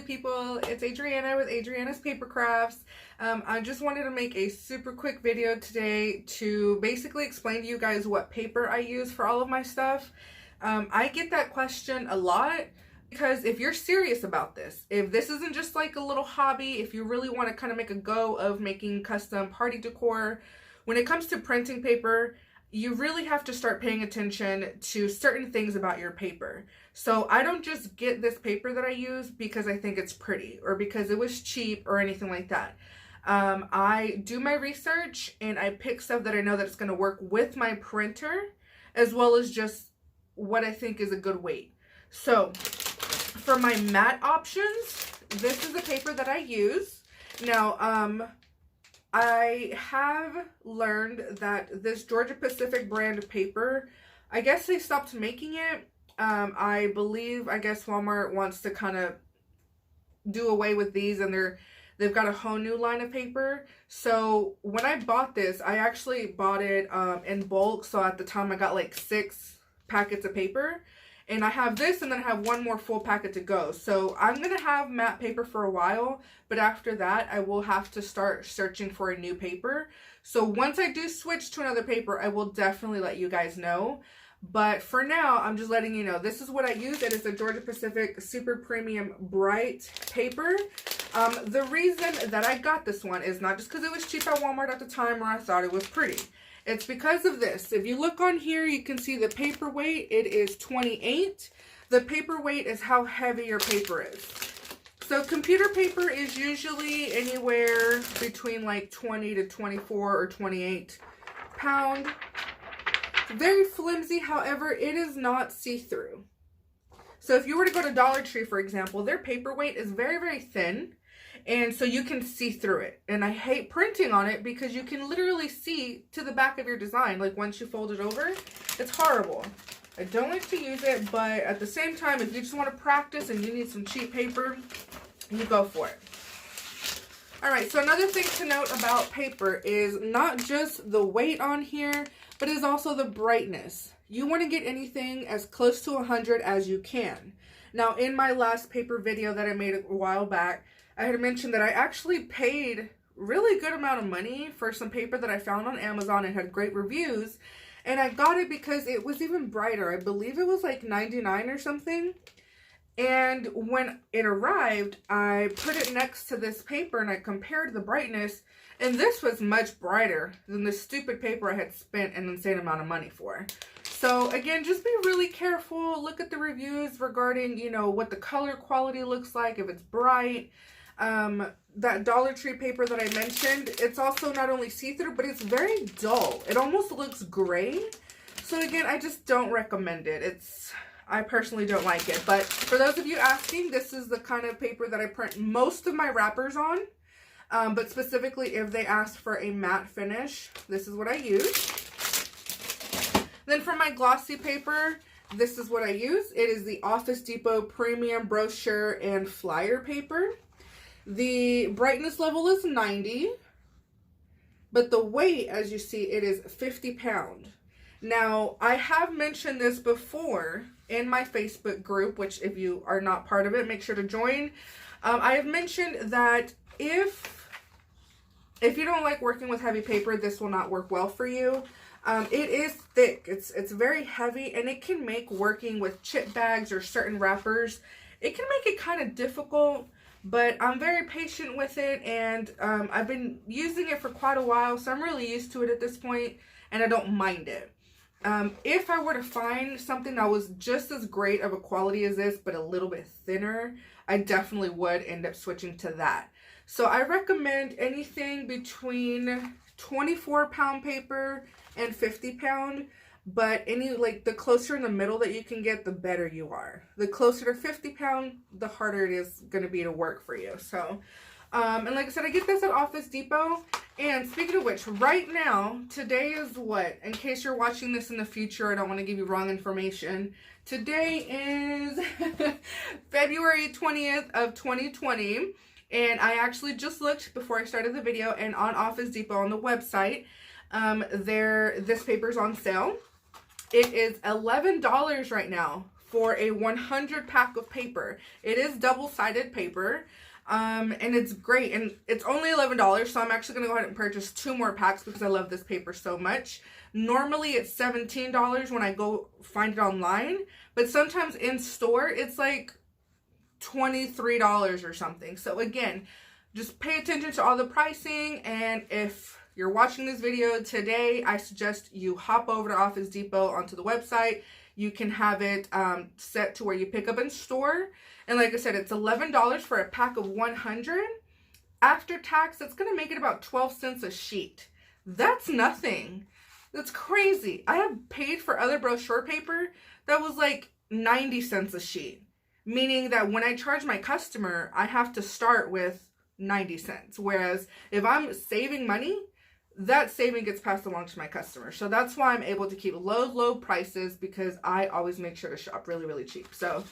People, it's Adriana with Adriana's Paper Crafts. I just wanted to make a super quick video today to basically explain to you guys what paper I use for all of my stuff. I get that question a lot because if you're serious about this, if this isn't just like a little hobby, if you really want to kind of make a go of making custom party decor, when it comes to printing paper, you really have to start paying attention to certain things about your paper. So I don't just get this paper that I use because I think it's pretty or because it was cheap or anything like that. I do my research and I pick stuff that I know that it's going to work with my printer, as well as just what I think is a good weight. So for my matte options, this is the paper that I use. Now, I have learned that this Georgia Pacific brand of paper, I guess they stopped making it. I guess Walmart wants to kind of do away with these, and they've got a whole new line of paper. So when I bought this, I actually bought it in bulk. So at the time I got like 6 packets of paper. And I have this, and then I have one more full packet to go. So I'm going to have matte paper for a while, but after that, I will have to start searching for a new paper. So once I do switch to another paper, I will definitely let you guys know. But for now, I'm just letting you know, this is what I use. It is the Georgia Pacific Super Premium Bright paper. The reason that I got this one is not just because it was cheap at Walmart at the time or I thought it was pretty. It's because of this. If you look on here, you can see the paper weight. It is 28. The paper weight is how heavy your paper is. So computer paper is usually anywhere between like 20 to 24 or 28 pound. It's very flimsy. However, it is not see-through. So if you were to go to Dollar Tree, for example, their paper weight is very, very thin. And so you can see through it. And I hate printing on it because you can literally see to the back of your design. Like once you fold it over, it's horrible. I don't like to use it, but at the same time, if you just want to practice and you need some cheap paper, you go for it. Alright, so another thing to note about paper is not just the weight on here, but it is also the brightness. You want to get anything as close to 100 as you can. Now, in my last paper video that I made a while back, I had mentioned that I actually paid really good amount of money for some paper that I found on Amazon and had great reviews. And I got it because it was even brighter. I believe it was like 99 or something. And when it arrived, I put it next to this paper and I compared the brightness. And this was much brighter than the stupid paper I had spent an insane amount of money for. So again, just be really careful. Look at the reviews regarding, you know, what the color quality looks like, if it's bright. That Dollar Tree paper that I mentioned, it's also not only see-through, but it's very dull. It almost looks gray. So again, I just don't recommend it. I personally don't like it. But for those of you asking, this is the kind of paper that I print most of my wrappers on. But specifically, if they ask for a matte finish, this is what I use. Then for my glossy paper, this is what I use. It is the Office Depot Premium Brochure and Flyer paper. The brightness level is 90, but the weight, as you see, it is 50 pounds. Now, I have mentioned this before in my Facebook group, which if you are not part of it, make sure to join. I have mentioned that if you don't like working with heavy paper, this will not work well for you. It is thick. It's very heavy, and it can make working with chip bags or certain wrappers, it can make it kind of difficult. But I'm very patient with it, and I've been using it for quite a while, so I'm really used to it at this point, and I don't mind it. If I were to find something that was just as great of a quality as this, but a little bit thinner, I definitely would end up switching to that. So I recommend anything between 24-pound paper and 50-pound. But the closer in the middle that you can get, the better you are. The closer to 50 pound, the harder it is going to be to work for you. So, and like I said, I get this at Office Depot. And speaking of which, right now, today is what? In case you're watching this in the future, I don't want to give you wrong information. Today is February 20th of 2020. And I actually just looked before I started the video, and on Office Depot on the website, this paper's on sale. It is $11 right now for a 100 pack of paper. It is double-sided paper. And it's great, and it's only $11, so I'm actually going to go ahead and purchase 2 more packs because I love this paper so much. Normally it's $17 when I go find it online, but sometimes in store it's like $23 or something. So again, just pay attention to all the pricing, and if you're watching this video today, I suggest you hop over to Office Depot onto the website. You can have it set to where you pick up in store. And like I said, it's $11 for a pack of 100. After tax, that's going to make it about 12 cents a sheet. That's nothing. That's crazy. I have paid for other brochure paper that was like 90 cents a sheet. Meaning that when I charge my customer, I have to start with 90 cents. Whereas if I'm saving money, that saving gets passed along to my customer. So that's why I'm able to keep low prices, because I always make sure to shop really cheap. So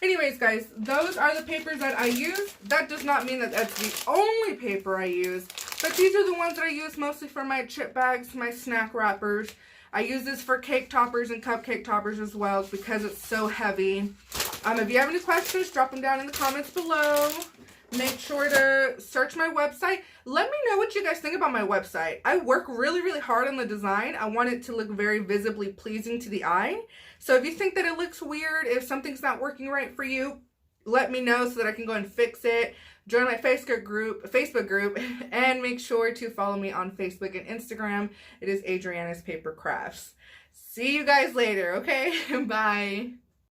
anyways, guys, those are the papers that I use. That does not mean that that's the only paper I use, but these are the ones that I use mostly for my chip bags, my snack wrappers. I use this for cake toppers and cupcake toppers as well because it's so heavy. If you have any questions, drop them down in the comments below. Make sure to search my website. Let me know what you guys think about my website. I work really hard on the design. I want it to look very visibly pleasing to the eye. So if you think that it looks weird, if something's not working right for you, let me know so that I can go and fix it. Join my Facebook group, and make sure to follow me on Facebook and Instagram. It is Adriana's Paper Crafts. See you guys later, okay? Bye.